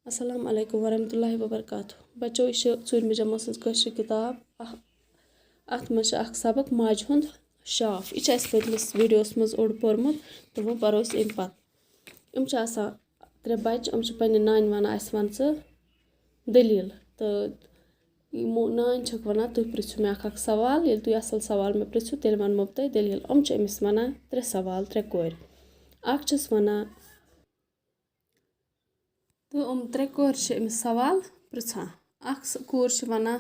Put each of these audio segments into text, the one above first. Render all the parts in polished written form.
السلام علیکم ورحمتہ وبرکاتہ بچو یہ ژوٗرمہِ جمٲژ ہٕنٛز کٲشِر کِتاب اَتھ منٛز چھِ اکھ سبق ماجہِ ہُنٛد شاف یہِ چھِ اَسہِ پٔتمِس ویٖڈیوَس منٛز اوٚڑ پوٚرمُت تہٕ وۄنۍ پَرو أسۍ اَمہِ پَتہٕ یِم چھِ آسان ترٛےٚ بَچہِ یِم چھِ پنٛنہِ نانہِ وَنان اَسہِ وَن ژٕ دٔلیٖل تہٕ یِمو نانۍ چھَکھ وَنان تُہۍ پِرٛژھِو مےٚ اکھ سوال ییٚلہِ تُہۍ اَصٕل سوال مےٚ پِرٛژھِو تیٚلہِ وَنمو بہٕ تۄہہِ دٔلیٖل یِم چھِ أمِس وَنان ترٛےٚ سوال ترٛےٚ کورِ اکھ چھَس وَنان تہٕ یِم ترٛےٚ کورِ چھِ أمِس سوال پِرٛژھان اکھ کوٗر چھِ وَنان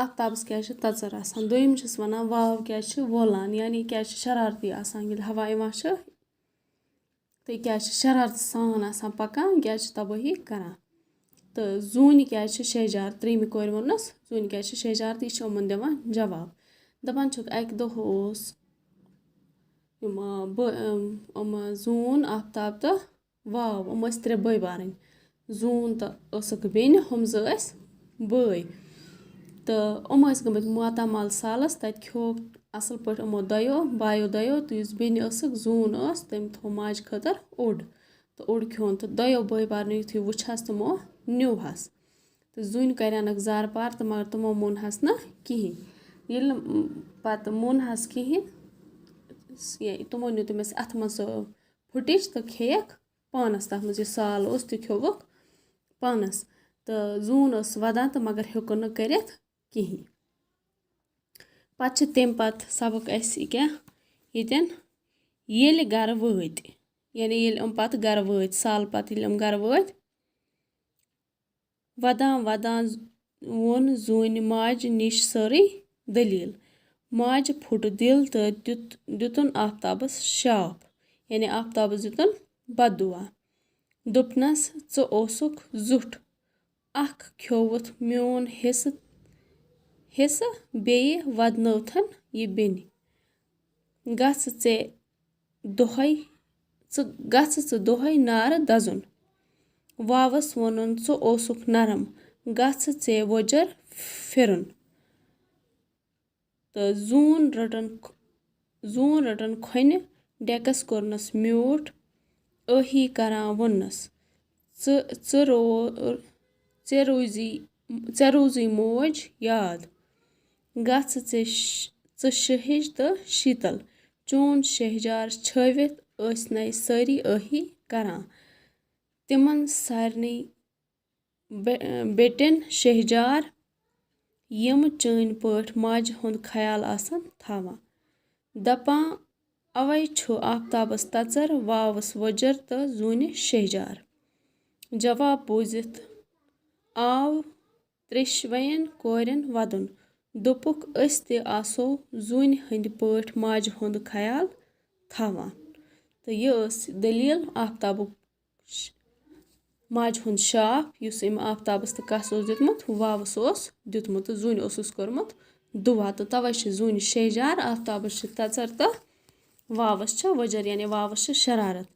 آفتابَس کیٛازِ چھِ تَژَر آسان دوٚیِم چھِس وَنان واو کیٛازِ چھِ وولان یعنی یہِ کیٛازِ چھِ شرارتی آسان ییٚلہِ ہوا یِوان چھِ تہٕ یہِ کیٛازِ چھِ شرارتہٕ سان آسان پَکان یہِ کیٛازِ چھِ تبٲہی کَران تہٕ زوٗنہِ کیٛازِ چھِ شہجار ترٛیٚیِمہِ کورِ ووٚننَس زوٗنہِ کیٛازِ چھِ شہجار تہٕ یہِ چھِ یِمَن دِوان جواب دَپان چھُکھ اَکہِ دۄہ اوس یِم زوٗن آفتاب تہٕ واو یِم ٲسۍ ترٛےٚ بٲے بارٕنۍ زوٗن تہٕ ٲسٕکھ بیٚنہِ ہُم زٕ ٲسۍ بٲے تہٕ یِم ٲسۍ گٔمٕتۍ ماتامال سالَس تَتہِ کھیوٚوُکھ اَصٕل پٲٹھۍ یِمو دۄیو بایو دۄیو تہٕ یُس بیٚنہِ ٲسٕکھ زوٗن ٲس تٔمۍ تھوٚو ماجہِ خٲطرٕ اوٚڑ تہٕ اوٚڑ کھیوٚن تہٕ دۄیو بٲے بارنیو یُتھُے وٕچھہَس تِمو نیوٗہَس تہٕ زوٗنہِ کَرینَکھ زارٕ پار تہٕ مگر تِمو مونہَس نہٕ کِہیٖنۍ ییٚلہِ نہٕ پَتہٕ مونہَس کِہیٖنۍ تِمو نیوٗ تٔمِس اَتھٕ منٛز سُہ پھٕٹِج تہٕ کھیٚیَکھ پانَس تَتھ منٛز یہِ سال اوس تہِ کھیوٚوُکھ پانَس تہٕ زوٗن ٲس وَدان تہٕ مگر ہیوٚکُن نہٕ کٔرِتھ کِہیٖنۍ پَتہٕ چھِ تمہِ پَتہٕ سبق اَسہِ یہِ کیٛاہ ییٚتٮ۪ن ییٚلہِ گَرٕ وٲتۍ یعنی ییٚلہِ یِم پَتہٕ گَرٕ وٲتۍ سالہٕ پَتہٕ ییٚلہِ یِم گَرٕ وٲتۍ وَدان وَدان ووٚن زوٗنہِ ماجہِ نِش سٲرٕے دٔلیٖل ماجہِ پھُٹ دِل تہٕ دِتُن آفتابَس شاپ یعنی آفتابَس دِتُن بَددُعا دوٚپنَس ژٕ اوسُکھ زُٹھ اَکھ کھیوٚوُتھ میون حِصہٕ بیٚیہِ وَدنٲوتھَن یہِ بیٚنہِ گژھٕ ژٕ دۄہَے نارٕ دَزُن واوَس ووٚنُن ژٕ اوسُکھ نرم گژھٕ ژےٚ وۄجر پھِرُن تہٕ زوٗن رٔٹَن کھۄنہِ ڈٮ۪کَس کوٚرنَس میوٗٹھ ٲہی کَران ووٚننَس ژےٚ روٗزی موج یاد گژھٕ ژٕ شہِج تہٕ شیٖتَل چون شہجار چھٲوِتھ ٲسنَے سٲری ٲہی کَران تِمَن سارنٕے بیٚٹٮ۪ن شہجار یِم چٲنۍ پٲٹھۍ ماجہِ ہُنٛد خیال آسَن تھاوان دَپان اَوَے چھُ آفتابَس تَژَر واوَس وۄجر تہٕ زوٗنہِ شہجار جواب بوٗزِتھ آو ترٛیشوَیَن کورٮ۪ن وَدُن دوٚپُکھ أسۍ تہِ آسو زوٗنہِ ہٕنٛدِ پٲٹھۍ ماجہِ ہُنٛد خیال تھاوان تہٕ یہِ ٲس دٔلیٖل آفتابُک ماجہِ ہُنٛد شاف یُس أمۍ آفتابَس تہٕ کَس اوس دیُتمُت واوَس اوس دیُتمُت تہٕ زوٗنہِ اوسُس کوٚرمُت دُعا تہٕ تَوَے چھِ زوٗنہِ شہجار آفتابَس چھِ تَژَر تہٕ واوَس چھِ وۄجر یعنی واوَس چھِ شرارت